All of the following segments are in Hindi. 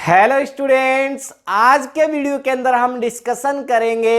हेलो स्टूडेंट्स, आज के वीडियो के अंदर हम डिस्कशन करेंगे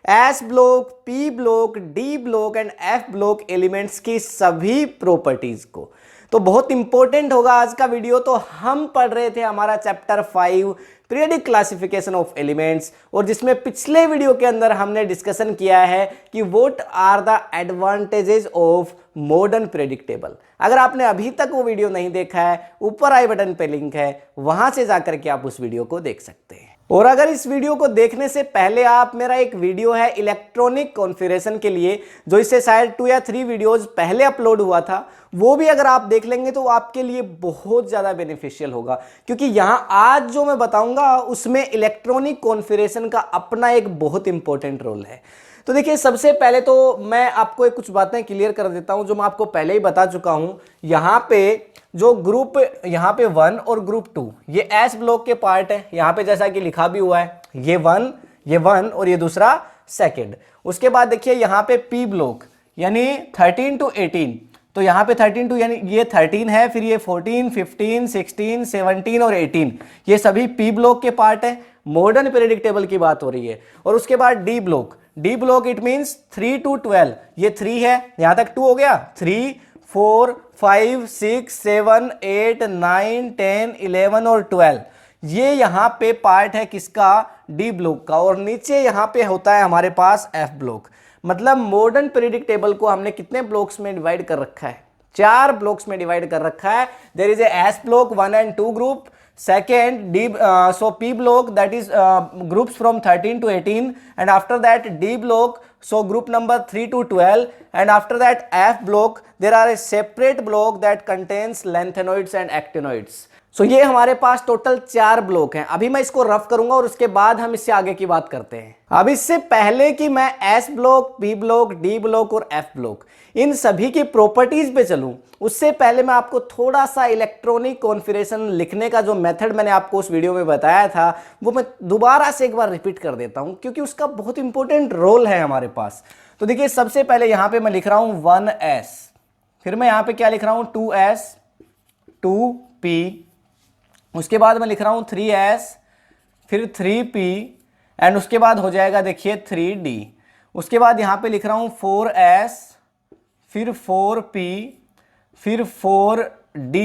S block, P block, D block and F block elements की सभी प्रॉपर्टीज को। तो बहुत इंपॉर्टेंट होगा आज का वीडियो। तो हम पढ़ रहे थे हमारा chapter 5 periodic classification of elements, और जिसमें पिछले वीडियो के अंदर हमने डिस्कशन किया है कि what are the advantages of modern periodic table. अगर आपने अभी तक वो वीडियो नहीं देखा है, ऊपर आई बटन पे लिंक है, वहां से जाकर के आप उस वीडियो को देख सकते हैं। और अगर इस वीडियो को देखने से पहले आप, मेरा एक वीडियो है इलेक्ट्रॉनिक कॉन्फ़िगरेशन के लिए, जो इससे शायद 2 या 3 वीडियोस पहले अपलोड हुआ था, वो भी अगर आप देख लेंगे तो आपके लिए बहुत ज़्यादा बेनिफिशियल होगा, क्योंकि यहाँ आज जो मैं बताऊंगा उसमें इलेक्ट्रॉनिक कॉन्फ़िगरेशन का अपना एक बहुत इंपॉर्टेंट रोल है। तो देखिए, सबसे पहले तो मैं आपको कुछ बातें क्लियर कर देता हूं जो मैं आपको पहले ही बता चुका हूं। यहाँ पे जो ग्रुप, यहाँ पे 1 और ग्रुप 2, ये एस ब्लॉक के पार्ट है। यहाँ पे जैसा कि लिखा भी हुआ है, ये 1 और ये दूसरा सेकंड। उसके बाद देखिए यहाँ पे पी ब्लॉक यानी 13 to 18, तो यहाँ पे 13 to यानी ये 13 है, फिर ये 14, 15, 16, 17 और 18, ये सभी पी ब्लॉक के पार्ट है। मॉडर्न पीरियडिक टेबल की बात हो रही है। और उसके बाद D block it means 3 to 12, ये 3 है, यहां तक 2 हो गया, 3, 4, 5, 6, 7, 8, 9, 10, 11 और 12, ये यहां पे पार्ट है किसका, डी ब्लॉक का। और नीचे यहां पे होता है हमारे पास एफ ब्लॉक। मतलब मॉडर्न पीरियडिक टेबल को हमने कितने ब्लॉक्स में डिवाइड कर रखा है, 4 ब्लॉक्स में डिवाइड कर रखा है। There is a S block 1 and 2 group, second D, so P block, that is groups from 13 to 18, and after that D block, so group number 3 to 12, and after that F block, there are a separate block that contains lanthanoids and actinoids. So ये हमारे पास टोटल 4 ब्लॉक हैं। अभी मैं इसको रफ करूंगा और उसके बाद हम इससे आगे की बात करते हैं। अब इससे पहले कि मैं S block, P block, D block और एफ ब्लॉक इन सभी की प्रॉपर्टीज पे चलूं, उससे पहले मैं आपको थोड़ा सा इलेक्ट्रॉनिक कॉन्फ़िगरेशन लिखने का जो मेथड मैंने आपको उस वीडियो में बताया था, वो मैं दोबारा से एक बार रिपीट कर देता हूं, क्योंकि उसका बहुत इंपॉर्टेंट रोल है हमारे पास। तो देखिए, सबसे पहले यहां पे मैं लिख रहा हूं 1s, फिर मैं यहां पे क्या लिख रहा हूं 2s, 2p, उसके बाद मैं लिख रहा हूं 3s, फिर 3p, एंड उसके बाद हो जाएगा देखिए 3d। उसके बाद यहां पे लिख रहा हूं 4s, फिर 4p, फिर 4d,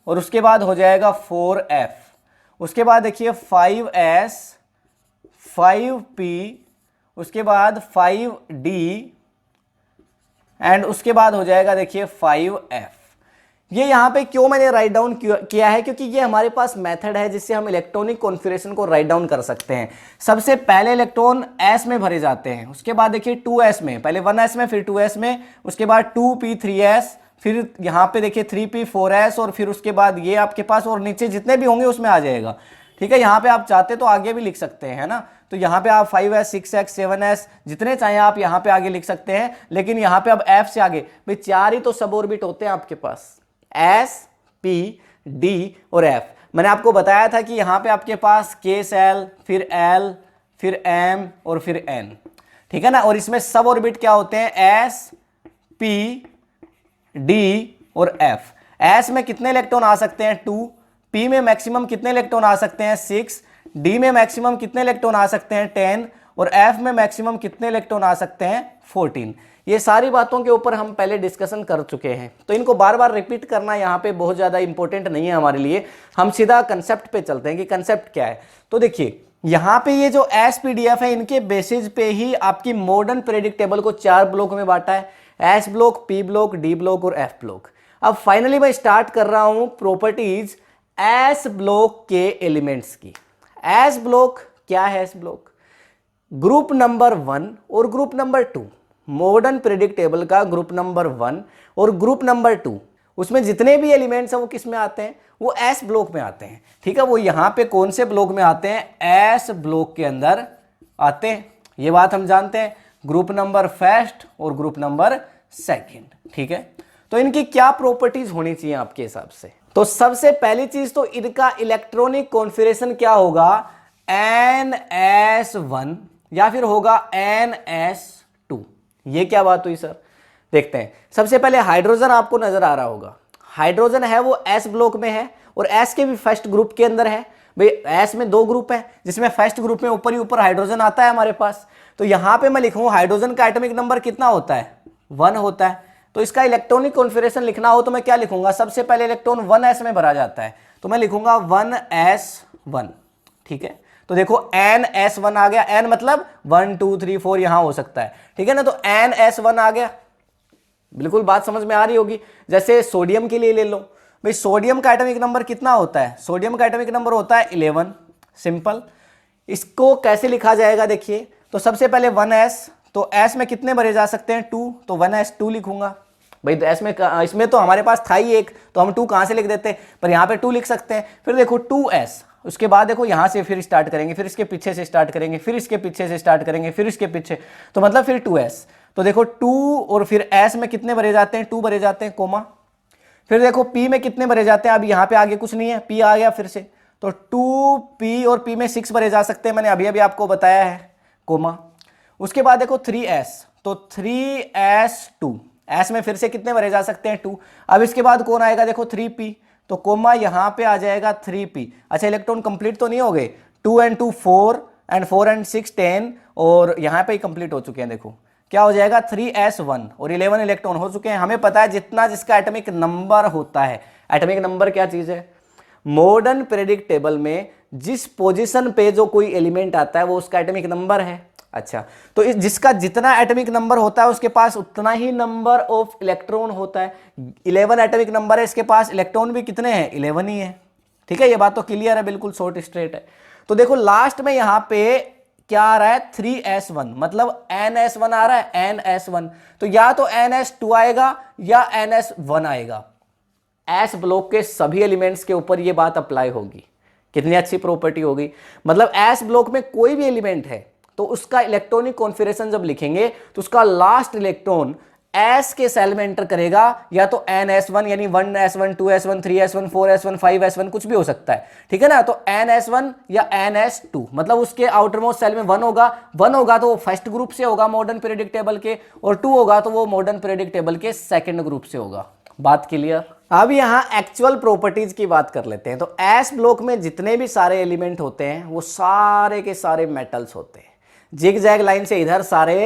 और उसके बाद हो जाएगा 4f। उसके बाद देखिए 5s, 5p, उसके बाद 5d, एंड उसके बाद हो जाएगा देखिए 5f। ये यहाँ पे क्यों मैंने राइट डाउन किया है, क्योंकि ये हमारे पास मेथड है जिससे हम इलेक्ट्रॉनिक कॉन्फ़िगरेशन को राइट डाउन कर सकते हैं। सबसे पहले इलेक्ट्रॉन s में भरे जाते हैं, उसके बाद देखिए 2s में, पहले 1s में, फिर 2s में, उसके बाद 2p, 3s, फिर यहाँ पे देखिए 3p, 4s, और फिर उसके बाद ये आपके पास, और नीचे जितने भी होंगे उसमें आ जाएगा। ठीक है, यहाँ पे आप चाहते तो आगे भी लिख सकते हैं, है ना। तो यहाँ पे आप 5s, 6x, 7s जितने चाहें आप यहाँ पे आगे लिख सकते हैं, लेकिन यहाँ पे अब f से आगे भाई 4 ही तो सब ऑर्बिट होते हैं आपके पास, S, P, D और F। मैंने आपको बताया था कि यहाँ पे आपके पास K सेल, फिर L, फिर M और फिर N, ठीक है ना। और इसमें सब ऑर्बिट क्या होते हैं, S, P, D और F। S में कितने इलेक्ट्रॉन आ सकते हैं, 2, P में मैक्सिमम कितने इलेक्ट्रॉन आ सकते हैं, 6, D में मैक्सिमम कितने इलेक्ट्रॉन आ सकते हैं, 10, और F में मैक्सिमम कितने इलेक्ट्रॉन आ सकते हैं, 14। ये सारी बातों के ऊपर हम पहले डिस्कशन कर चुके हैं, तो इनको बार बार रिपीट करना यहाँ पे बहुत ज़्यादा इंपॉर्टेंट नहीं है हमारे लिए। हम सीधा कंसेप्ट पे चलते हैं कि कंसेप्ट क्या है। तो देखिए, यहाँ पे ये जो SPDF है, इनके बेसिस पे ही आपकी मॉडर्न पीरियडिक टेबल को 4 ब्लॉक में बांटा है, S block, P block, D block और एफ ब्लॉक। अब फाइनली मैं स्टार्ट कर रहा हूँ प्रॉपर्टीज एस ब्लॉक के एलिमेंट्स की। एस ब्लॉक क्या है, एस ब्लॉक ग्रुप नंबर 1 और group number 2, modern periodic table का ग्रुप नंबर 1 और ग्रुप नंबर 2, उसमें जितने भी एलिमेंट्स हैं वो किस में आते हैं, वो एस ब्लॉक में आते हैं। ठीक है, वो यहाँ पे कौन से ब्लॉक में आते हैं, एस ब्लॉक के अंदर आते हैं, ये बात हम जानते हैं। ग्रुप नंबर फर्स्ट और ग्रुप नंबर सेकंड, ठीक है। तो इनकी क्या प्रॉपर्टीज होनी चाहिए आपके हिसाब से, तो सबसे पहली चीज तो इनका इलेक्ट्रॉनिक कॉन्फ़िगरेशन क्या होगा, NS1 या फिर होगा NS2। ये क्या बात हुई सर, देखते हैं। सबसे पहले हाइड्रोजन आपको नजर आ रहा होगा, हाइड्रोजन है वो एस ब्लॉक में है और एस के भी फर्स्ट ग्रुप के अंदर है, भाई एस में 2 ग्रुप है, जिसमें फर्स्ट ग्रुप में ऊपर ही ऊपर हाइड्रोजन आता है हमारे पास। तो यहां पे मैं लिखूं हाइड्रोजन का एटॉमिक नंबर कितना होता है, 1 होता है। तो इसका इलेक्ट्रॉनिक कॉन्फ़िगरेशन लिखना हो तो मैं क्या लिखूंगा, सबसे पहले इलेक्ट्रॉन 1s में भरा जाता है, तो मैं लिखूंगा 1s1। ठीक है, तो देखो NS1 आ गया, N मतलब 1 2 3 4 यहां हो सकता है, ठीक है ना। तो NS1 आ गया, बिल्कुल बात समझ में आ रही होगी। जैसे सोडियम के लिए ले लो, भाई सोडियम का एटॉमिक नंबर कितना होता है, सोडियम का एटॉमिक नंबर होता है 11, सिंपल। इसको कैसे लिखा जाएगा देखिए, तो सबसे पहले 1s, तो s में कितने भरे जा सकते हैं, 2, तो 1s2 लिखूंगा। भाई तो इसमें तो हमारे पास था ही एक, तो हम 2 कहां से लिख देते हैं, पर यहां पे 2 लिख सकते हैं। फिर देखो 2s, उसके बाद देखो यहां से फिर स्टार्ट करेंगे, फिर इसके पीछे से स्टार्ट करेंगे, फिर इसके पीछे से स्टार्ट करेंगे, फिर इसके पीछे, तो मतलब फिर 2s। तो देखो 2 और फिर s में कितने भरे जाते हैं, 2 भरे जाते हैं, कोमा। फिर देखो p में कितने भरे जाते हैं, अब यहां पे आगे कुछ नहीं है, p आ गया फिर से, तो 2p और p में 6 भरे जा सकते हैं, मैंने अभी अभी आपको बताया है, कोमा। उसके बाद देखो 3s, तो 3s2, s में फिर से कितने भरे जा सकते हैं, 2। अब इसके बाद कौन आएगा, देखो 3p, तो कोमा यहां पे आ जाएगा 3p। अच्छा इलेक्ट्रॉन कंप्लीट तो नहीं हो गए, 2 and 2 4 and 4 and 6 10, और यहां पे ही कंप्लीट हो चुके हैं। देखो क्या हो जाएगा 3s1 और 11 इलेक्ट्रॉन हो चुके हैं। हमें पता है जितना जिसका एटॉमिक नंबर होता है, एटॉमिक नंबर क्या चीज है, मॉडर्न पीरियोडिक टेबल में जिस पोजीशन पे जो कोई एलिमेंट आता है वो उसका एटॉमिक नंबर है। अच्छा, तो जिसका जितना एटॉमिक नंबर होता है उसके पास उतना ही नंबर ऑफ इलेक्ट्रॉन होता है। 11 एटॉमिक नंबर है, इसके पास इलेक्ट्रॉन भी कितने हैं, 11 ही है। ठीक है, ये बात तो क्लियर है, बिल्कुल शॉर्ट स्ट्रेट है। तो देखो लास्ट में यहां पे क्या आ रहा है, 3s1, मतलब NS1 आ रहा है, NS1, तो या तो NS2 आएगा या NS1 आएगा। एस ब्लॉक के सभी एलिमेंट्स के ऊपर ये बात अप्लाई होगी। कितनी अच्छी प्रॉपर्टी होगी, मतलब एस ब्लॉक में कोई भी एलिमेंट है तो उसका इलेक्ट्रॉनिक कॉन्फ़िगरेशन जब लिखेंगे तो उसका लास्ट इलेक्ट्रॉन एस के सेल में एंटर करेगा, या तो NS1 यानी 1s1 2s1 3s1 4s1 5s1 कुछ भी हो सकता है, ठीक है ना। तो NS1 या NS2, मतलब उसके आउटर मोस्ट सेल में 1 होगा, 1 होगा तो वो फर्स्ट ग्रुप से होगा मॉडर्न पीरियोडिक टेबल के, और 2 होगा तो वो मॉडर्न पीरियोडिक टेबल के सेकंड ग्रुप से होगा। बात क्लियर। अब यहां एक्चुअल प्रॉपर्टीज की बात कर लेते हैं। तो एस ब्लॉक में जितने भी सारे एलिमेंट होते हैं वो सारे के सारे मेटल्स होते हैं। जिग जैग लाइन से इधर सारे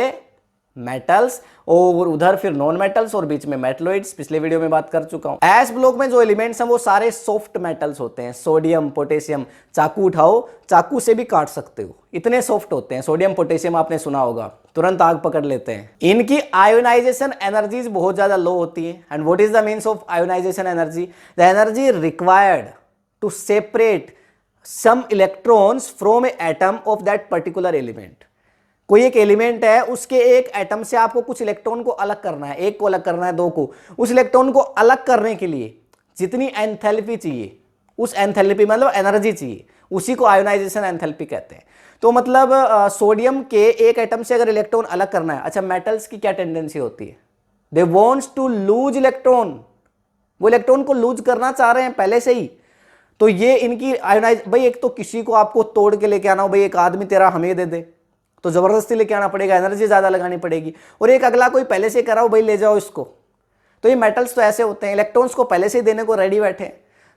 मेटल्स और उधर फिर नॉन मेटल्स और बीच में मेटलॉइड्स, पिछले वीडियो में बात कर चुका हूं। एस ब्लॉक में जो एलिमेंट्स हैं वो सारे सॉफ्ट मेटल्स होते हैं। सोडियम पोटेशियम, चाकू उठाओ, चाकू से भी काट सकते हो, इतने सॉफ्ट होते हैं। सोडियम पोटेशियम आपने सुना होगा, तुरंत आग पकड़ लेते हैं। इनकी आयोनाइजेशन एनर्जीज बहुत ज्यादा लो होती है। And what is the means of ionisation energy, the energy required to separate some electrons from a atom of that particular element. कोई एक एलिमेंट है, उसके एक एटम से आपको कुछ इलेक्ट्रॉन को अलग करना है, एक को अलग करना है, 2 को। उस इलेक्ट्रॉन को अलग करने के लिए जितनी एंथैल्पी चाहिए, उस एंथैल्पी मतलब एनर्जी चाहिए, उसी को आयोनाइजेशन एंथैल्पी कहते हैं। तो मतलब सोडियम के एक एटम से अगर इलेक्ट्रॉन अलग करना है, अच्छा मेटल्स की क्या टेंडेंसी होती है, they wants to lose electron, वो इलेक्ट्रॉन को लूज करना चाह रहे हैं पहले से ही। तो ये इनकी आयोनाइज, भाई एक तो किसी को आपको तोड़ के लेके आना हो, भाई एक आदमी तेरा हमें दे दे तो जबरदस्ती लेके आना पड़ेगा, एनर्जी ज्यादा लगानी पड़ेगी, और एक अगला कोई पहले से कराओ, भाई ले जाओ इसको। तो ये मेटल्स तो ऐसे होते हैं, इलेक्ट्रॉन्स को पहले से देने को रेडी बैठे हैं,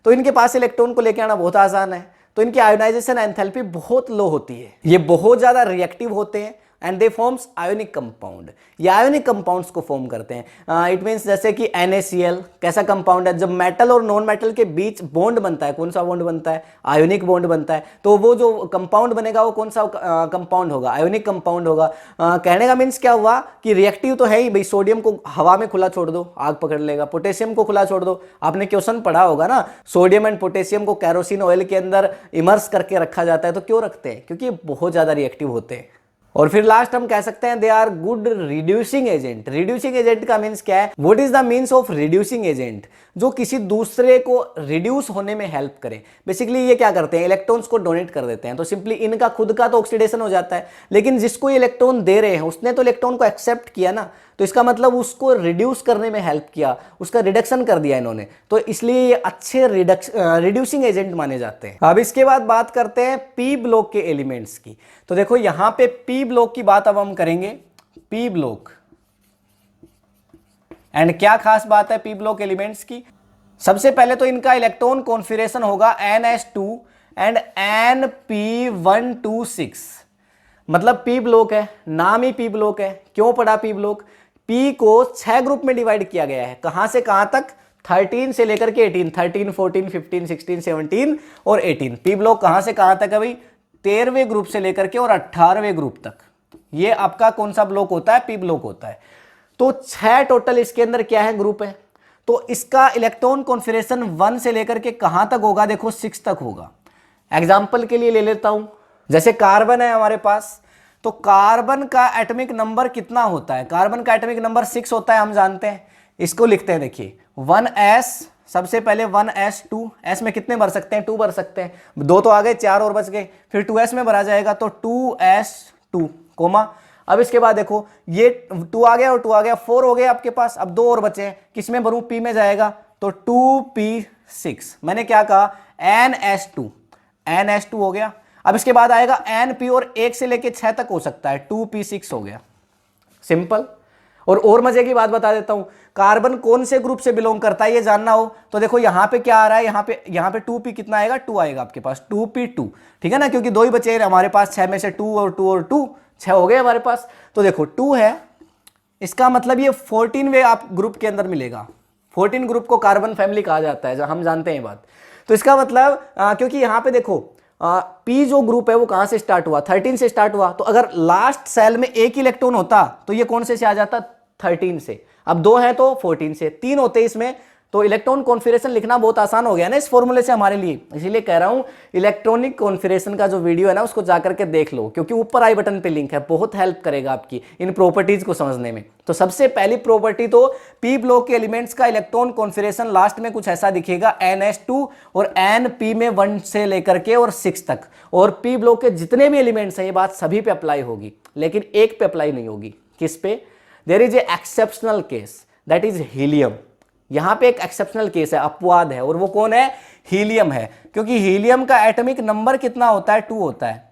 तो इनके पास इलेक्ट्रॉन को लेके आना बहुत आसान है। तो इनकी आयोनाइजेशन एंथैल्पी बहुत लो होती है, ये बहुत ज्यादा रिएक्टिव होते हैं, and they forms ionic compound. ये आयोनिक कंपाउंड्स को फॉर्म करते हैं। इट मीन्स जैसे कि NaCl कैसा कंपाउंड है, जब मेटल और नॉन मेटल के बीच बॉन्ड बनता है, कौन सा बॉन्ड बनता है, आयोनिक बॉन्ड बनता है, तो वो जो कंपाउंड बनेगा वो कौन सा कंपाउंड होगा, आयोनिक कंपाउंड होगा। कहने का मीन्स क्या हुआ कि रिएक्टिव तो है ही, भाई सोडियम को हवा में खुला छोड़ दो आग पकड़ लेगा, पोटेशियम को खुला छोड़ दो, आपने क्वेश्चन पढ़ा होगा ना, सोडियम एंड पोटेशियम को कैरोसिन ऑयल के अंदर इमर्स करके रखा जाता है। तो क्यों रखते हैं, क्योंकि ये बहुत ज्यादा रिएक्टिव होते हैं। और फिर लास्ट हम कह सकते हैं they are good reducing agent. Reducing agent का मीन्स क्या है, what is the means of reducing agent, जो किसी दूसरे को रिड्यूस होने में हेल्प करे। बेसिकली ये क्या करते हैं, इलेक्ट्रॉन्स को डोनेट कर देते हैं, तो सिंपली इनका खुद का तो ऑक्सीडेशन हो जाता है, लेकिन जिसको ये इलेक्ट्रॉन दे रहे हैं उसने तो इलेक्ट्रॉन को एक्सेप्ट किया ना, तो इसका मतलब उसको रिड्यूस करने में हेल्प किया, उसका रिडक्शन कर दिया इन्होंने, तो इसलिए ये अच्छे रिड्यूसिंग एजेंट माने जाते हैं। अब इसके बाद बात करते हैं पी ब्लॉक के एलिमेंट्स की। तो देखो यहां पे पी ब्लॉक की बात अब हम करेंगे, पी ब्लॉक। एंड क्या खास बात है पी ब्लॉक एलिमेंट्स की, सबसे पहले तो इनका इलेक्ट्रॉन कॉन्फ़िगरेशन होगा NS2 एंड NP126, मतलब P ब्लॉक है, नाम ही P ब्लॉक है। क्यों पढ़ा P ब्लॉक? P को 6 ग्रुप में डिवाइड किया गया है। कहां से कहां तक? 13 से लेकर के 18, 13, 14, 15, 16, 17 और 18। P ब्लॉक कहां से कहां तक है भाई? 13वें ग्रुप से लेकर के और 18वें ग्रुप तक। ये आपका कौन सा ब्लॉक होता है? P ब्लॉक होता है। तो 6 टोटल इसके अंदर क्या है? ग्रुप है। तो इसका इलेक्ट्रॉन कॉन्फ़िगरेशन 1 से लेकर के कहां तक होगा? देखो 6 तक होगा। एग्जाम्पल के लिए ले लेता हूं, जैसे कार्बन है हमारे पास, तो कार्बन का एटॉमिक नंबर कितना होता है? कार्बन का एटॉमिक नंबर 6 होता है, हम जानते हैं। इसको लिखते हैं, देखिए 1s, सबसे पहले 1s2, s में कितने भर सकते हैं? 2 भर सकते हैं। 2 तो आ गए, 4 और बच गए, फिर 2s में भरा जाएगा तो 2s2 कोमा। अब इसके बाद देखो ये 2 आ गया और 2 आ गया, 4 हो गए आपके पास। अब 2 और बचे हैं, किस में भरूं? P में जाएगा तो 2p6। मैंने क्या कहा? NS2, NS2 हो गया। अब इसके बाद आएगा NP और 1 से लेके 6 तक हो सकता है, 2p6 हो गया। सिंपल। और मजे की बात बता देता हूं, कार्बन कौन से ग्रुप से बिलोंग करता है ये जानना हो तो देखो यहां पे क्या आ रहा है, यहां पे 2p कितना आएगा? 2 आएगा आपके पास, 2p2, ठीक है ना, क्योंकि 2 ही बचे हैं हमारे पास, 6 में से 2 और 2 और 2, 6 हो गए हमारे पास। तो देखो 2 है, इसका मतलब ये 14वें आप ग्रुप के अंदर मिलेगा। 14 ग्रुप को कार्बन फैमिली कहा जाता है, हम जानते हैं ये बात। तो इसका मतलब क्योंकि यहां पे देखो P जो ग्रुप है वो कहां से स्टार्ट हुआ? 13 से स्टार्ट हुआ। तो अगर लास्ट सेल में एक इलेक्ट्रॉन होता तो ये कौन से आ जाता? 13 से। अब 2 है तो 14 से, 3 होते इसमें, तो इलेक्ट्रॉन कॉन्फ़िगरेशन लिखना बहुत आसान हो गया ना इस फॉर्मूले से हमारे लिए। इसीलिए कह रहा हूं इलेक्ट्रॉनिक कॉन्फ़िगरेशन का जो वीडियो है ना उसको जाकर के देख लो, क्योंकि ऊपर आई बटन पे लिंक है, बहुत हेल्प करेगा आपकी इन प्रॉपर्टीज को समझने में। तो सबसे पहली प्रॉपर्टी तो P ब्लॉक के एलिमेंट्स का इलेक्ट्रॉन कॉन्फ़िगरेशन लास्ट में कुछ ऐसा दिखेगा, NS2 और NP में 1 से लेकर के और 6 तक। और P ब्लॉक के जितने भी एलिमेंट्स हैं ये बात सभी पे अप्लाई होगी, लेकिन एक पे अप्लाई नहीं होगी। किस पे? There is a exceptional case, that is helium. यहां पे एक एक्सेप्शनल केस है, अपवाद है, और वो कौन है? हीलियम है। क्योंकि हीलियम का एटॉमिक नंबर कितना होता है? 2 होता है।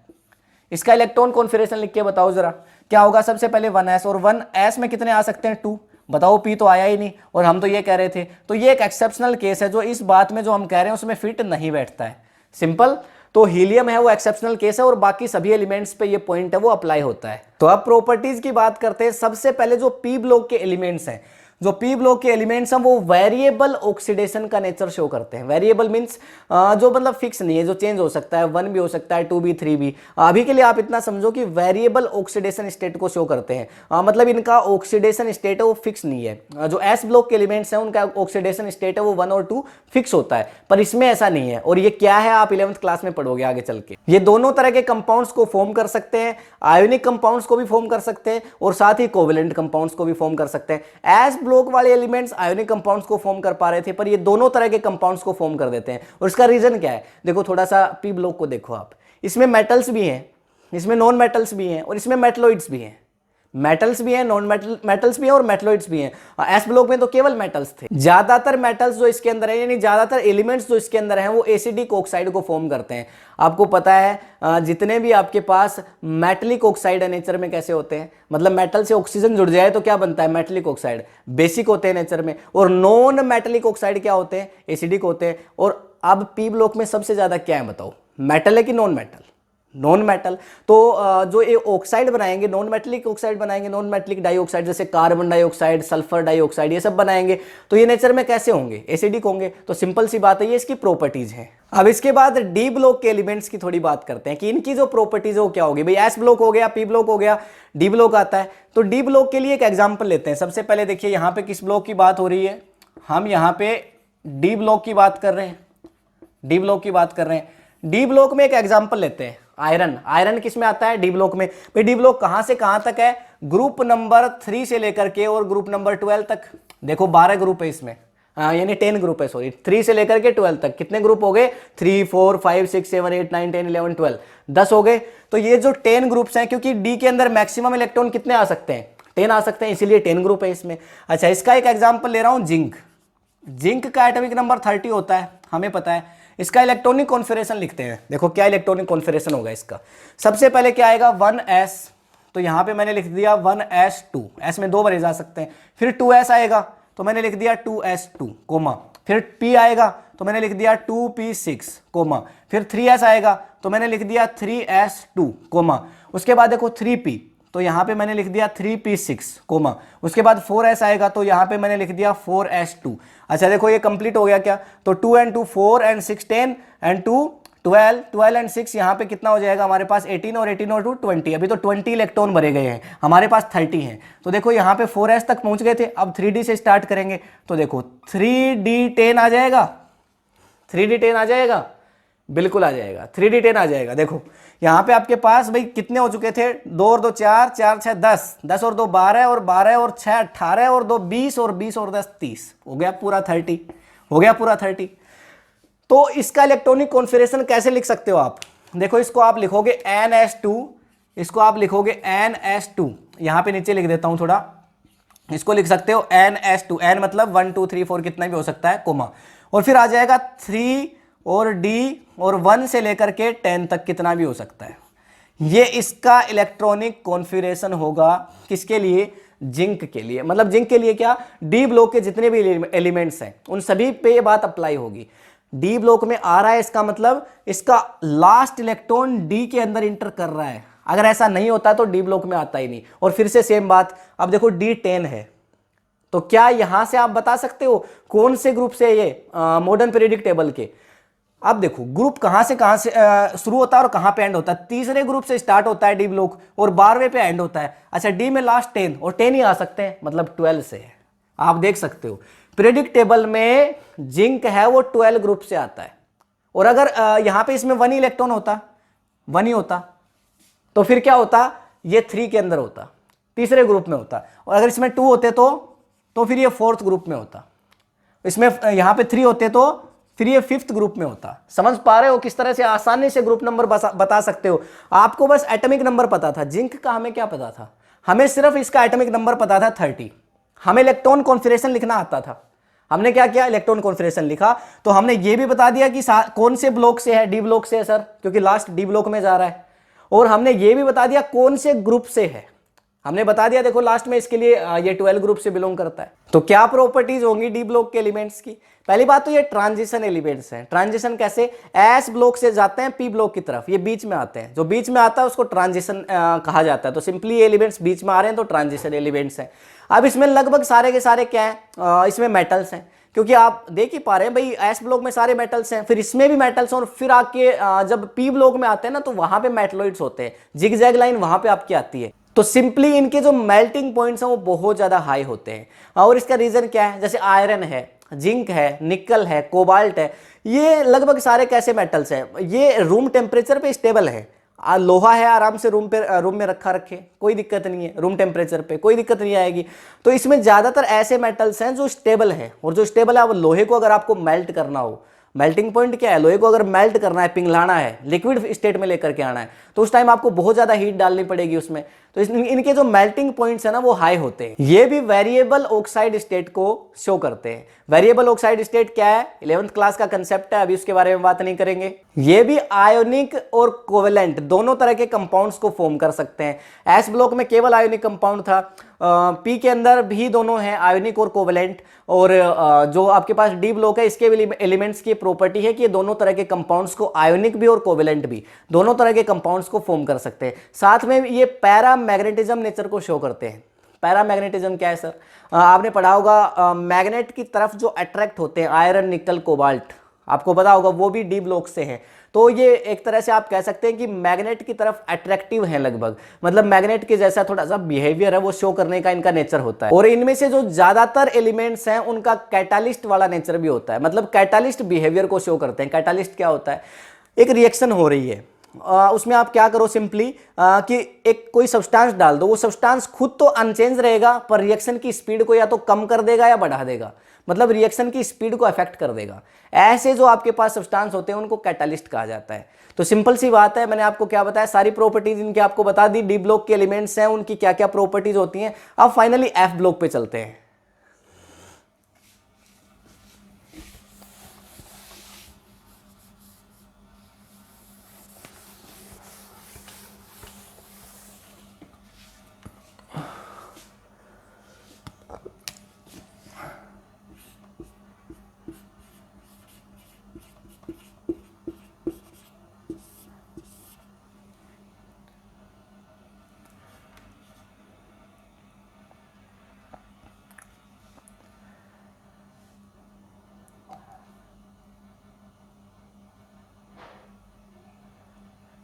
इसका इलेक्ट्रॉन कॉन्फ़िगरेशन लिख के बताओ जरा, क्या होगा? सबसे पहले 1s, और 1s में कितने आ सकते हैं? 2। बताओ, P तो आया ही नहीं, और हम तो ये कह रहे थे। तो ये एक एक्सेप्शनल केस है जो इस बात में जो हम कह रहे हैं उसमें फिट नहीं बैठता है। सिंपल। तो हीलियम है वो एक्सेप्शनल केस है, और बाकी सभी एलिमेंट्स पे ये पॉइंट है वो अप्लाई होता है। तो अब प्रॉपर्टीज की बात करते हैं। सबसे पहले जो P ब्लॉक के एलिमेंट्स हैं, जो P ब्लॉक के एलिमेंट्स हैं वो वेरिएबल ऑक्सीडेशन का नेचर शो करते हैं। वेरिएबल मींस जो मतलब फिक्स नहीं है, जो चेंज हो सकता है, 1 भी हो सकता है, 2 भी, 3 भी। अभी के लिए आप इतना समझो कि वेरिएबल ऑक्सीडेशन स्टेट को शो करते हैं। मतलब इनका ऑक्सीडेशन स्टेट है वो फिक्स नहीं है। जो S ब्लॉक के एलिमेंट्स हैं उनका ऑक्सीडेशन स्टेट है वो 1 और 2 फिक्स होता है, पर इसमें ऐसा नहीं है। और ये क्या है आप 11th क्लास में पढ़ोगे आगे चल के। ये दोनों तरह के कंपाउंड्स को फॉर्म कर सकते हैं, आयोनिक कंपाउंड्स को भी फॉर्म कर सकते हैं, और साथ ही कोवेलेंट कंपाउंड्स को भी फॉर्म कर सकते हैं। S ब्लॉक वाले एलिमेंट्स आयोनिक कंपाउंड्स को फॉर्म कर पा रहे थे, पर ये दोनों तरह के कंपाउंड्स को फॉर्म कर देते हैं। और इसका रीजन क्या है? देखो थोड़ा सा P ब्लॉक को देखो आप, इसमें मेटल्स भी हैं, इसमें नॉन मेटल्स भी हैं, और इसमें मेटलॉइड्स भी हैं। मेटल्स भी हैं, नॉन मेटल्स भी हैं, और मेटलॉइड्स भी हैं। एस ब्लॉक में तो केवल मेटल्स थे। ज्यादातर मेटल्स जो इसके अंदर है, यानी ज्यादातर एलिमेंट्स जो इसके अंदर हैं वो एसिडिक ऑक्साइड को फॉर्म करते हैं। आपको पता है जितने भी आपके पास मेटलिक ऑक्साइड है नेचर में कैसे होते हैं, मतलब मेटल से ऑक्सीजन जुड़ जाए तो क्या बनता है? Metallic oxide. बेसिक होते हैं नेचर में। और नॉन मेटलिक ऑक्साइड क्या होते हैं? एसिडिक होते हैं। और अब P ब्लॉक में सबसे ज्यादा क्या है बताओ? मेटल है कि नॉन मेटल? Non metal. तो जो ये ऑक्साइड बनाएंगे, नॉन मेटलिक ऑक्साइड बनाएंगे, नॉन मेटलिक डाइऑक्साइड, जैसे कार्बन डाइऑक्साइड, सल्फर डाइऑक्साइड, ये सब बनाएंगे, तो ये नेचर में कैसे होंगे? एसिडिक होंगे। तो सिंपल सी बात है, ये इसकी प्रॉपर्टीज है। अब इसके बाद डी ब्लॉक के एलिमेंट्स की थोड़ी बात करते हैं कि इनकी जो प्रॉपर्टीज है वो क्या होगी। भाई एस ब्लॉक हो गया, P ब्लॉक हो गया, डी ब्लॉक आता है। तो डी ब्लॉक के लिए एक एग्जाम्पल लेते हैं। सबसे पहले देखिए यहाँ पे किस ब्लॉक की बात हो रही है? हम यहाँ पे डी ब्लॉक की बात कर रहे हैं। डी ब्लॉक की बात कर रहे हैं। डी ब्लॉक में एक एग्जाम्पल लेते हैं, आयरन। आयरन किस में आता है? डी ब्लॉक में। भाई डी ब्लॉक कहां से कहां तक है? ग्रुप नंबर 3 से लेकर के और ग्रुप नंबर 12 तक। देखो 12 ग्रुप है इसमें, यानी 10 ग्रुप है, सॉरी, 3 से लेकर के 12 तक। कितने ग्रुप हो गए? 3, 4, 5, 6, 7, 8, 9, 10, 11, 12, 10 हो गए। तो ये जो 10 ग्रुप्स हैं, क्योंकि डी के अंदर मैक्सिमम इलेक्ट्रॉन कितने आ सकते हैं? 10 आ सकते हैं, इसीलिए 10 ग्रुप है इसमें। अच्छा, इसका एक एग्जाम्पल ले रहा हूं, जिंक। जिंक का एटॉमिक नंबर 30 होता है, हमें पता है। इसका इलेक्ट्रॉनिक कॉन्फ़िगरेशन लिखते हैं। देखो क्या इलेक्ट्रॉनिक कॉन्फ़िगरेशन होगा इसका। सबसे पहले क्या आएगा? 1s, तो यहां पे मैंने लिख दिया 1s2, s में 2 भरे जा सकते हैं। फिर 2s आएगा, तो मैंने लिख दिया 2s2 कोमा। फिर P आएगा तो मैंने लिख दिया 2p6 कोमा, फिर 3s आएगा तो मैंने लिख दिया 3s2 कोमा, उसके बाद देखो 3p तो यहाँ पे मैंने लिख दिया 3p6 कोमा, उसके बाद 4s आएगा तो यहाँ पे मैंने लिख दिया 4s2। अच्छा देखो ये कंप्लीट हो गया क्या, तो 2 and 2 4 and 6 10 and 2 12, 12 and 6 यहाँ पे कितना हो जाएगा हमारे पास 18 और 18 और 2 20, अभी तो 20 इलेक्ट्रॉन भरे गए हैं, हमारे पास 30 हैं। तो देखो यहाँ पे 4s तक पहुंच गए थे, अब 3d से स्टार्ट करेंगे तो देखो 3d10 आ जाएगा, 3d10 आ जाएगा, बिल्कुल आ जाएगा, 3d10 आ जाएगा। देखो यहाँ पे आपके पास भाई कितने हो चुके थे, 2 और 2 4, 4 6 10, 10 और 2 12 और 12 और 6 18 और 2 20 और 20 और 10 30, हो गया पूरा 30, हो गया पूरा 30। तो इसका इलेक्ट्रॉनिक कॉन्फ़िगरेशन कैसे लिख सकते हो आप, देखो इसको आप लिखोगे NS2, इसको आप लिखोगे NS2, यहाँ पे नीचे लिख देता हूँ थोड़ा, इसको लिख सकते हो NS2, N मतलब 1 2 3 4 कितना भी हो सकता है कोमा, और फिर आ जाएगा 3 और D और 1 से लेकर के 10 तक कितना भी हो सकता है। ये इसका इलेक्ट्रॉनिक कॉन्फ़िगरेशन होगा किसके लिए, जिंक के लिए। मतलब जिंक के लिए क्या, डी ब्लॉक के जितने भी एलिमेंट्स हैं उन सभी पे ये बात अप्लाई होगी। डी ब्लॉक में आ रहा है इसका मतलब इसका लास्ट इलेक्ट्रॉन डी के अंदर इंटर कर रहा है, अगर ऐसा नहीं होता तो डी ब्लॉक में आता ही नहीं। और फिर से सेम बात, अब देखो D10 है तो क्या यहां से आप बता सकते हो कौन से ग्रुप से ये मॉडर्न पीरियोडिक टेबल के। अब देखो ग्रुप कहां से शुरू होता है और कहां पे एंड होता है, तीसरे ग्रुप से स्टार्ट होता है डी ब्लॉक और 12वें पे एंड होता है। अच्छा डी में लास्ट 10 और 10 ही आ सकते हैं, मतलब 12 से है। आप देख सकते हो पीरियोडिक टेबल में जिंक है वो 12 ग्रुप से आता है, और अगर यहां पे इसमें 1 इलेक्ट्रॉन होता, 1 ही होता तो फिर क्या होता, ये 3 के अंदर होता, तीसरे ग्रुप में होता, और अगर इसमें 2 होते तो फिर ये 4th ग्रुप में होता, इसमें यहां पे 3 होते तो फिर ये 5th ग्रुप में होता। समझ पा रहे हो किस तरह से आसानी से ग्रुप नंबर बता सकते हो। आपको बस एटॉमिक नंबर पता था, जिंक का हमें क्या पता था, हमें सिर्फ इसका एटॉमिक नंबर पता था 30। हमें इलेक्ट्रॉन कॉन्फ़िगरेशन लिखना आता था, हमने क्या किया, इलेक्ट्रॉन कॉन्फ़िगरेशन लिखा। तो हमने ये भी बता दिया कि कौन से ब्लॉक से है, डी ब्लॉक से है सर, क्योंकि लास्ट डी ब्लॉक में जा रहा है। और हमने ये भी बता दिया कौन से ग्रुप से है, हमने बता दिया देखो लास्ट में इसके लिए ये 12 ग्रुप से बिलोंग करता है। तो क्या प्रॉपर्टीज होंगी डी ब्लॉक के एलिमेंट्स की, पहली बात तो ये ट्रांजिशन एलिमेंट्स हैं। ट्रांजिशन कैसे, एस ब्लॉक से जाते हैं पी ब्लॉक की तरफ, ये बीच में आते हैं, जो बीच में आता है उसको ट्रांजिशन कहा जाता है। तो सिंपली ये एलिमेंट्स बीच में आ रहे हैं तो ट्रांजिशन एलिमेंट्स हैं। अब इसमें लगभग सारे के सारे क्या है, इसमें मेटल्स हैं, क्योंकि आप देख ही पा रहे हैं भाई एस ब्लॉक में सारे मेटल्स हैं, फिर इसमें भी मेटल्स हैं, और फिर आके जब पी ब्लॉक में आते हैं ना तो वहां पे मेटलॉइड्स होते हैं, जिगजैग लाइन वहां पे आपकी आती है। तो सिंपली इनके जो मेल्टिंग पॉइंट्स हैं वो बहुत ज्यादा हाई होते हैं। और इसका रीजन क्या है, जैसे आयरन है, जिंक है, निकल है, कोबाल्ट है, ये लगभग सारे कैसे मेटल्स हैं, ये रूम टेम्परेचर पे स्टेबल है। लोहा है आराम से रूम में रखे, कोई दिक्कत नहीं है, रूम टेम्परेचर पे कोई दिक्कत नहीं आएगी। तो इसमें ज्यादातर ऐसे मेटल्स हैं जो स्टेबल है, और जो स्टेबल है, वो लोहे को अगर आपको मेल्ट करना हो, मेल्टिंग पॉइंट क्या है, लोहे को अगर मेल्ट करना है, पिघलाना है, लिक्विड स्टेट में लेकर के आना है, तो उस टाइम आपको बहुत ज्यादा हीट डालनी पड़ेगी उसमें। तो इनके जो मेल्टिंग पॉइंट्स है ना वो हाई होते हैं। ये भी वेरिएबल ऑक्साइड स्टेट को शो करते हैं। वेरिएबल ऑक्साइड स्टेट क्या है, 11th क्लास का कंसेप्ट है, अभी उसके बारे में बात नहीं करेंगे। ये भी आयोनिक और कोवेलेंट दोनों तरह के कंपाउंड्स को फॉर्म कर सकते हैं। एस ब्लॉक में केवल आयोनिक कंपाउंड था, पी के अंदर भी दोनों हैं, आयोनिक और कोवेलेंट। और जो आपके पास डी ब्लॉक है इसके एलिमेंट्स की प्रॉपर्टी है कि ये दोनों तरह के कंपाउंड्स को, आयोनिक भी और कोवेलेंट भी, दोनों तरह के कंपाउंड्स को फॉर्म कर सकते हैं। साथ में ये पैरामैग्नेटिज्म नेचर को शो करते हैं। पैरामैग्नेटिज्म क्या है सर, आपने पढ़ा होगा, मैग्नेट की तरफ जो अट्रैक्ट होते हैं, आयरन, निकल, कोबाल्ट, आपको पता होगा वो भी डी ब्लॉक से हैं। तो ये एक तरह से आप कह सकते हैं कि मैग्नेट की तरफ अट्रैक्टिव है लगभग, मतलब मैग्नेट के जैसा थोड़ा सा बिहेवियर है, वो शो करने का इनका नेचर होता है। और इनमें से जो ज्यादातर एलिमेंट्स हैं उनका कैटालिस्ट वाला नेचर भी होता है, मतलब कैटालिस्ट बिहेवियर को शो करते हैं। कैटालिस्ट क्या होता है, एक रिएक्शन हो रही है, उसमें आप क्या करो सिंपली कि एक कोई सब्सटेंस डाल दो, वो सब्सटेंस खुद तो अनचेंज रहेगा पर रिएक्शन की स्पीड को या तो कम कर देगा या बढ़ा देगा, मतलब रिएक्शन की स्पीड को अफेक्ट कर देगा। ऐसे जो आपके पास सब्सटेंस होते हैं उनको कैटालिस्ट कहा जाता है। तो सिंपल सी बात है, मैंने आपको क्या बताया, सारी प्रॉपर्टीज इनकी आपको बता दी, डी ब्लॉक के एलिमेंट्स हैं उनकी क्या क्या प्रॉपर्टीज होती हैं। अब फाइनली एफ ब्लॉक पे चलते हैं।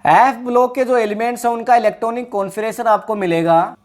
एफ ब्लॉक के जो एलिमेंट्स हैं उनका इलेक्ट्रॉनिक कॉन्फिगरेशन आपको मिलेगा।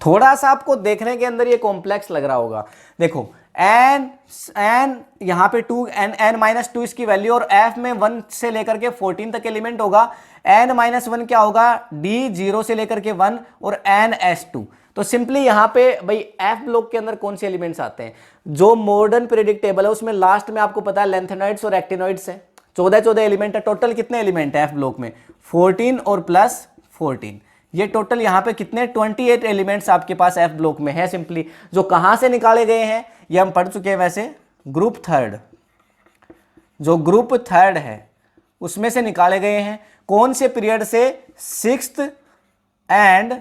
थोड़ा सा आपको देखने के अंदर ये कॉम्प्लेक्स लग रहा होगा। देखो एन यहाँ पे 2 n माइनस 2 इसकी वैल्यू, और एफ में 1 से लेकर के 14 तक एलिमेंट होगा। n माइनस 1 क्या होगा, d 0 से लेकर के 1 और n s2। तो सिंपली यहाँ पे भाई एफ ब्लॉक के अंदर कौन से एलिमेंट्स आते हैं, जो मॉडर्न प्रेडिक्ट टेबल है उसमें लास्ट में आपको पता है लेंथेनॉइड्स और एक्टिनॉइड्स है। 14 एलिमेंट है। टोटल कितने एलिमेंट है एफ ब्लॉक में, 14 और प्लस 14। ये टोटल यहाँ पे कितने 28 एलिमेंट्स आपके पास एफ ब्लॉक में है। सिंपली जो कहाँ से निकाले गए हैं ये हम पढ़ चुके हैं। वैसे ग्रुप थर्ड, जो ग्रुप थर्ड है उसमें से निकाले गए हैं। कौन से पीरियड से, 6th एंड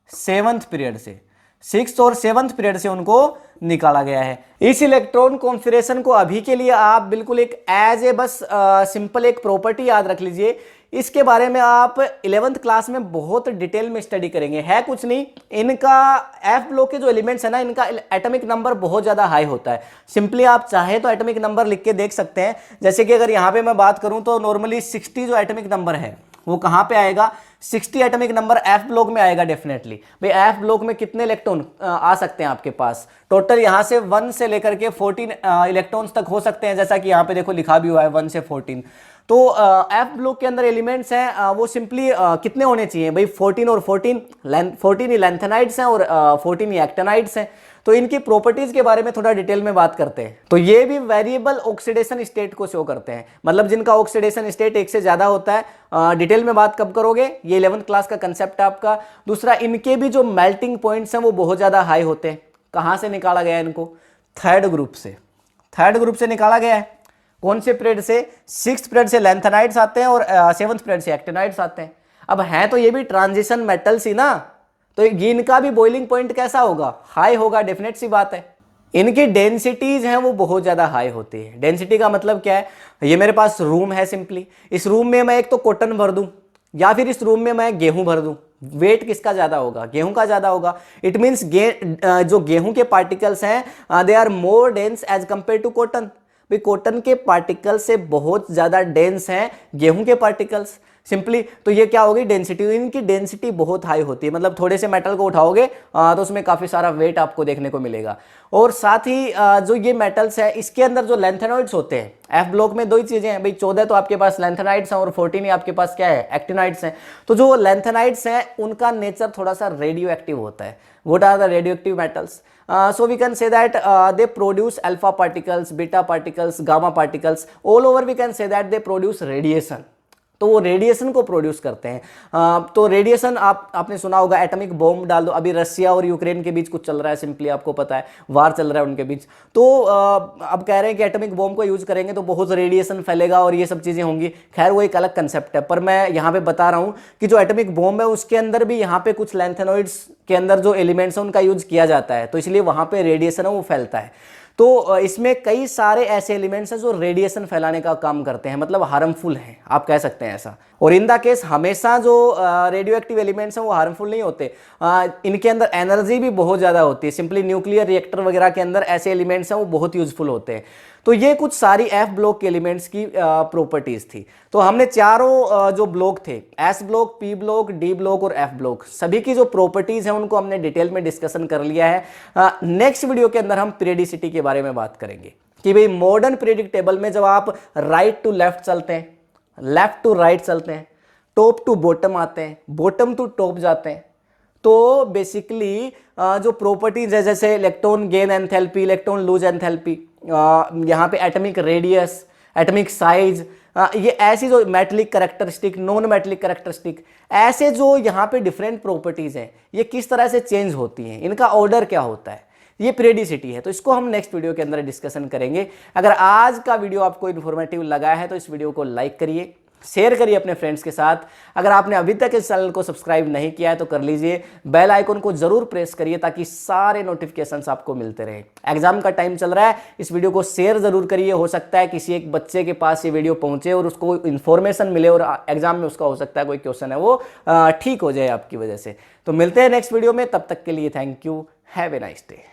7th पीरियड से, 6th और 7th पीरियड से उनको निकाला गया है। इस इलेक्ट्रॉन कॉन्फिगरेशन को अभी के लिए आप बिल्कुल एक एज ए बस सिंपल एक प्रॉपर्टी याद रख लीजिए। इसके बारे में आप 11th क्लास में बहुत डिटेल में स्टडी करेंगे। है कुछ नहीं, इनका एफ ब्लॉक के जो एलिमेंट्स है ना, इनका एटॉमिक नंबर बहुत ज़्यादा हाई होता है। सिंपली आप चाहे तो एटॉमिक नंबर लिख के देख सकते हैं। जैसे कि अगर यहाँ पे मैं बात करूँ तो नॉर्मली 60 जो एटॉमिक नंबर है वो कहाँ पे आएगा, 60 एटॉमिक नंबर एफ ब्लॉक में आएगा डेफिनेटली। भाई एफ ब्लॉक में कितने इलेक्ट्रॉन आ सकते हैं आपके पास, टोटल यहाँ से 1 से लेकर के 14 इलेक्ट्रॉन्स तक हो सकते हैं। जैसा कि यहाँ पे देखो लिखा भी हुआ है 1 से 14। तो एफ ब्लॉक के अंदर एलिमेंट्स हैं वो सिंपली कितने होने चाहिए भाई, 14 और 14 ही लेंथेनाइड्स हैं और 14 ही एक्टिनाइड्स हैं। तो इनकी प्रॉपर्टीज के बारे में थोड़ा डिटेल में बात करते हैं। तो ये भी वेरिएबल ऑक्सीडेशन स्टेट को शो करते हैं, मतलब जिनका ऑक्सीडेशन स्टेट 1 से ज्यादा होता है। डिटेल में बात कब करोगे, ये 11th क्लास का कंसेप्ट है आपका। दूसरा, इनके भी जो मेल्टिंग पॉइंट्स हैं वो बहुत ज्यादा हाई होते हैं। कहां से निकाला गया है इनको, थर्ड ग्रुप से। थर्ड ग्रुप से निकाला गया है। कौन से पीरियड से, 6th पीरियड से लेंथेनाइड्स आते हैं और 7th पीरियड से एक्टिनाइड्स आते हैं। अब है तो ये भी ट्रांजिशन मेटल्स ही ना, तो इनका भी बॉइलिंग पॉइंट कैसा होगा, हाई होगा, डेफिनेट सी बात है। इनकी डेंसिटीज हैं वो बहुत ज्यादा हाई होती है। डेंसिटी का मतलब क्या है, ये मेरे पास रूम है, सिंपली इस रूम में मैं एक तो कॉटन भर दूं या फिर इस रूम में मैं गेहूं भर दूं, वेट किसका ज्यादा होगा, गेहूं का ज्यादा होगा। इट मीन्स जो गेहूं के पार्टिकल्स हैं they are more dense as compare to cotton. भाई कॉटन के पार्टिकल से बहुत ज्यादा डेंस हैं गेहूं के पार्टिकल्स। सिंपली तो ये क्या होगी, डेंसिटी। इनकी डेंसिटी बहुत हाई होती है, मतलब थोड़े से मेटल को उठाओगे तो उसमें काफी सारा वेट आपको देखने को मिलेगा। और साथ ही जो ये मेटल्स है इसके अंदर जो लेंथेनॉइड्स होते हैं, एफ ब्लॉक में दो ही चीजें हैं भाई, 14 तो आपके पास लेंथेनाइड्स हैं और 14 ही आपके पास क्या है, एक्टिनाइड्स हैं। तो जो लेंथेनाइड्स हैं उनका नेचर थोड़ा सा रेडियो एक्टिव होता है। What are the radioactive metals? So we can say that they produce alpha particles, beta particles, gamma particles. All over we can say that they produce radiation. तो वो रेडिएशन को प्रोड्यूस करते हैं। तो रेडिएशन आपने सुना होगा, एटॉमिक बॉम्ब डाल दो। अभी रशिया और यूक्रेन के बीच कुछ चल रहा है, सिंपली आपको पता है, वार चल रहा है उनके बीच। तो अब कह रहे हैं कि एटॉमिक बॉम्ब को यूज करेंगे तो बहुत रेडिएशन फैलेगा और ये सब चीजें होंगी। खैर वो एक अलग कंसेप्ट है, पर मैं यहाँ पे बता रहा हूँ कि जो एटॉमिक बॉम्ब है उसके अंदर भी यहाँ पे कुछ लेंथेनॉइड्स के अंदर जो एलिमेंट्स हैं उनका यूज किया जाता है, तो इसलिए वहाँ पे रेडिएशन है वो फैलता है। तो इसमें कई सारे ऐसे एलिमेंट्स हैं जो रेडिएशन फैलाने का काम करते हैं, मतलब हार्मफुल हैं, आप कह सकते हैं ऐसा। और इन द केस हमेशा जो रेडियो एक्टिव एलिमेंट्स हैं वो हार्मफुल नहीं होते। इनके अंदर एनर्जी भी बहुत ज़्यादा होती है। सिंपली न्यूक्लियर रिएक्टर वगैरह के अंदर ऐसे एलिमेंट्स हैं वो बहुत यूजफुल होते हैं। तो ये कुछ सारी एफ ब्लॉक के एलिमेंट्स की प्रॉपर्टीज थी। तो हमने चारों जो ब्लॉक थे, S block, P block, D block और एफ ब्लॉक, सभी की जो प्रॉपर्टीज हैं उनको हमने डिटेल में डिस्कशन कर लिया है। नेक्स्ट वीडियो के अंदर हम पीरियडिसिटी के बारे में बात करेंगे कि भाई मॉडर्न पीरियडिक टेबल में जब आप राइट टू लेफ्ट चलते हैं, लेफ्ट टू राइट चलते हैं, टॉप टू बॉटम आते हैं, बॉटम टू टॉप जाते हैं, तो बेसिकली जो प्रॉपर्टीज है जैसे electron gain enthalpy, electron lose enthalpy, यहाँ पे एटॉमिक रेडियस, एटॉमिक साइज, ये ऐसी जो metallic characteristic, non metallic characteristic, ऐसे जो यहाँ पे डिफरेंट प्रॉपर्टीज हैं ये किस तरह से चेंज होती हैं, इनका ऑर्डर क्या होता है, ये पीरियडिसिटी है। तो इसको हम नेक्स्ट वीडियो के अंदर डिस्कशन करेंगे। अगर आज का वीडियो आपको इन्फॉर्मेटिव लगा है तो इस वीडियो को लाइक करिए, शेयर करिए अपने फ्रेंड्स के साथ। अगर आपने अभी तक इस चैनल को सब्सक्राइब नहीं किया है तो कर लीजिए, बेल आइकन को जरूर प्रेस करिए ताकि सारे नोटिफिकेशंस आपको मिलते रहे। एग्जाम का टाइम चल रहा है, इस वीडियो को शेयर जरूर करिए। हो सकता है किसी एक बच्चे के पास ये वीडियो पहुंचे और उसको इन्फॉर्मेशन मिले और एग्जाम में उसका हो सकता है कोई क्वेश्चन है वो ठीक हो जाए आपकी वजह से। तो मिलते हैं नेक्स्ट वीडियो में, तब तक के लिए thank you, have a nice day.